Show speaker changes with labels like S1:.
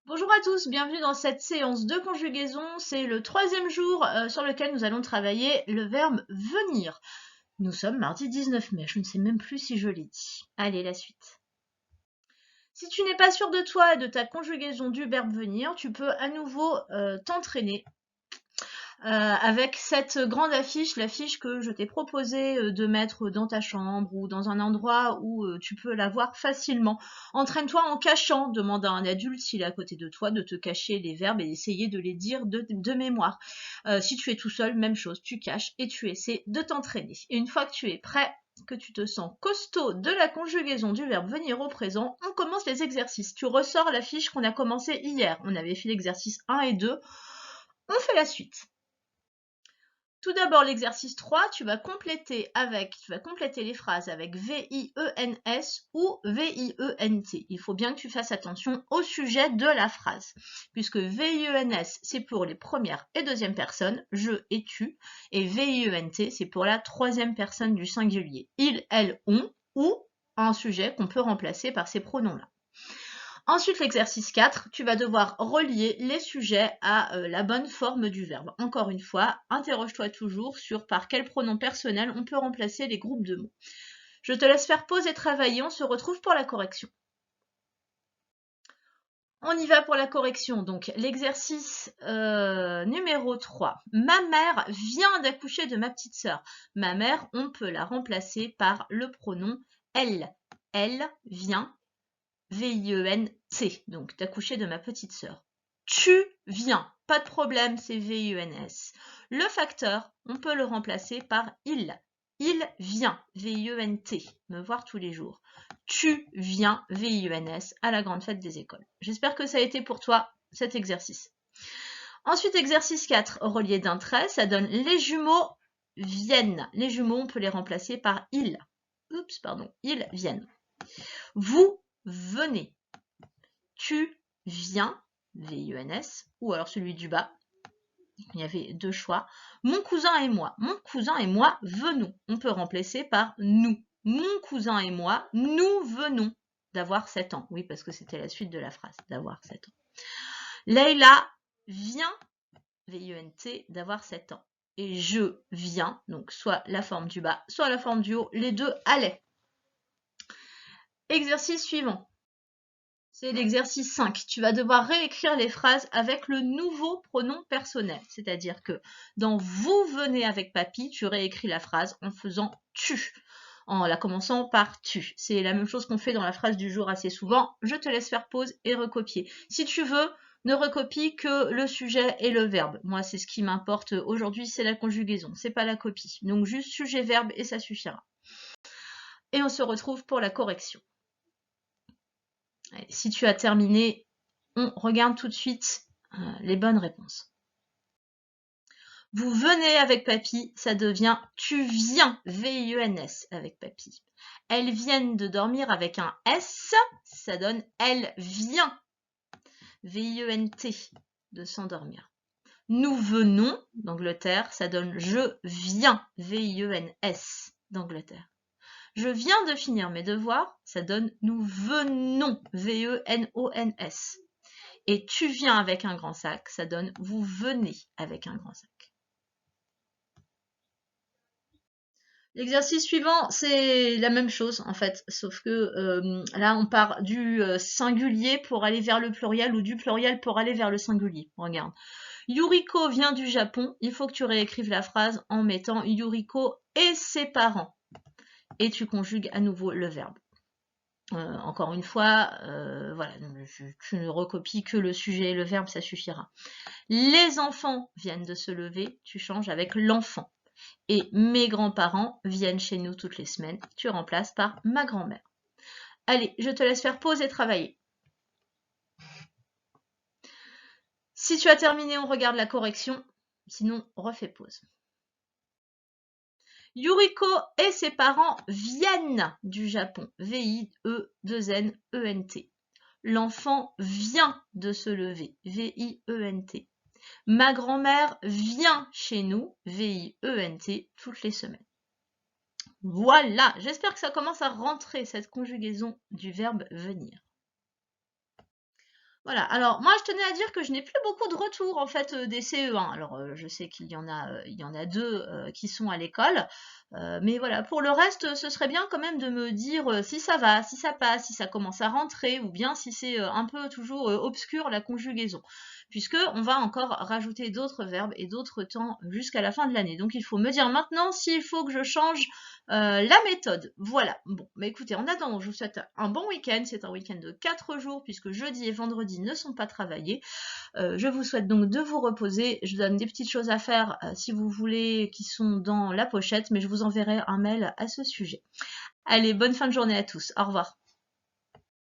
S1: Bonjour à tous, bienvenue dans cette séance de conjugaison. C'est le troisième jour sur lequel nous allons travailler le verbe venir. Nous sommes mardi 19 mai, je ne sais même plus si je l'ai dit. Allez, la suite. Si tu n'es pas sûr de toi et de ta conjugaison du verbe venir, tu peux à nouveau t'entraîner avec cette grande affiche, l'affiche que je t'ai proposé de mettre dans ta chambre ou dans un endroit où tu peux la voir facilement. Entraîne-toi en cachant, demande à un adulte s'il est à côté de toi de te cacher les verbes et d'essayer de les dire de mémoire. Si tu es tout seul, même chose, tu caches et tu essaies de t'entraîner. Et une fois que tu es prêt, que tu te sens costaud de la conjugaison du verbe venir au présent, on commence les exercices. Tu ressors la fiche qu'on a commencé hier. On avait fait l'exercice 1 et 2. On fait la suite. Tout d'abord, l'exercice 3, tu vas compléter les phrases avec V-I-E-N-S ou V-I-E-N-T. Il faut bien que tu fasses attention au sujet de la phrase, puisque V-I-E-N-S, c'est pour les premières et deuxième personnes, je et tu, et V-I-E-N-T, c'est pour la troisième personne du singulier, il, elle, on, ou un sujet qu'on peut remplacer par ces pronoms-là. Ensuite, l'exercice 4, tu vas devoir relier les sujets à la bonne forme du verbe. Encore une fois, interroge-toi toujours sur par quel pronom personnel on peut remplacer les groupes de mots. Je te laisse faire pause et travailler, on se retrouve pour la correction. On y va pour la correction. Donc, l'exercice numéro 3. Ma mère vient d'accoucher de ma petite sœur. Ma mère, on peut la remplacer par le pronom elle. Elle vient V-I-E-N-T, donc d'accoucher de ma petite sœur. Tu viens, pas de problème, c'est V-I-E-N-S. Le facteur, on peut le remplacer par il. Il vient, V-I-E-N-T, me voir tous les jours. Tu viens, V-I-E-N-S, à la grande fête des écoles. J'espère que ça a été pour toi cet exercice. Ensuite, exercice 4, relié d'un trait, ça donne les jumeaux viennent. Les jumeaux, on peut les remplacer par ils. Ils viennent. Vous venez. Tu viens, V-I-E-N-S, ou alors celui du bas. Il y avait deux choix. Mon cousin et moi. Mon cousin et moi venons. On peut remplacer par nous. Mon cousin et moi, nous venons d'avoir 7 ans. Oui, parce que c'était la suite de la phrase, d'avoir 7 ans. Leïla vient, V-I-E-N-T, d'avoir 7 ans. Et je viens, donc soit la forme du bas, soit la forme du haut, les deux allaient. Exercice suivant. C'est l'exercice 5. Tu vas devoir réécrire les phrases avec le nouveau pronom personnel. C'est-à-dire que dans vous venez avec papy, tu réécris la phrase en faisant tu, en la commençant par tu. C'est la même chose qu'on fait dans la phrase du jour assez souvent. Je te laisse faire pause et recopier. Si tu veux, ne recopie que le sujet et le verbe. Moi, c'est ce qui m'importe aujourd'hui, c'est la conjugaison, c'est pas la copie. Donc juste sujet, verbe et ça suffira. Et on se retrouve pour la correction. Si tu as terminé, on regarde tout de suite les bonnes réponses. Vous venez avec papy, ça devient tu viens, V-I-E-N-S, avec papy. Elles viennent de dormir avec un S, ça donne elle vient, V-I-E-N-T, de s'endormir. Nous venons d'Angleterre, ça donne je viens, V-I-E-N-S, d'Angleterre. Je viens de finir mes devoirs, ça donne nous venons, V-E-N-O-N-S. Et tu viens avec un grand sac, ça donne vous venez avec un grand sac. L'exercice suivant, c'est la même chose en fait, sauf que là on part du singulier pour aller vers le pluriel ou du pluriel pour aller vers le singulier. Regarde. Yuriko vient du Japon, il faut que tu réécrives la phrase en mettant Yuriko et ses parents. Et tu conjugues à nouveau le verbe. Encore une fois, voilà, tu ne recopies que le sujet et le verbe, ça suffira. Les enfants viennent de se lever, tu changes avec l'enfant. Et mes grands-parents viennent chez nous toutes les semaines, tu remplaces par ma grand-mère. Allez, je te laisse faire pause et travailler. Si tu as terminé, on regarde la correction. Sinon, refais pause. Yuriko et ses parents viennent du Japon. V-I-E-2-N-E-N-T. L'enfant vient de se lever. V-I-E-N-T. Ma grand-mère vient chez nous. V-I-E-N-T. Toutes les semaines. Voilà, j'espère que ça commence à rentrer cette conjugaison du verbe venir. Voilà, alors moi je tenais à dire que je n'ai plus beaucoup de retours en fait des CE1. Alors je sais qu'il il y en a deux qui sont à l'école, mais voilà, pour le reste, ce serait bien quand même de me dire si ça va, si ça passe, si ça commence à rentrer, ou bien si c'est un peu toujours obscur la conjugaison, puisque on va encore rajouter d'autres verbes et d'autres temps jusqu'à la fin de l'année. Donc il faut me dire maintenant s'il faut que je change la méthode. Voilà. Bon, bah écoutez, en attendant, je vous souhaite un bon week-end. C'est un week-end de 4 jours puisque jeudi et vendredi ne sont pas travaillés. Je vous souhaite donc de vous reposer. Je donne des petites choses à faire si vous voulez qui sont dans la pochette, mais je vous enverrai un mail à ce sujet. Allez, bonne fin de journée à tous. Au revoir.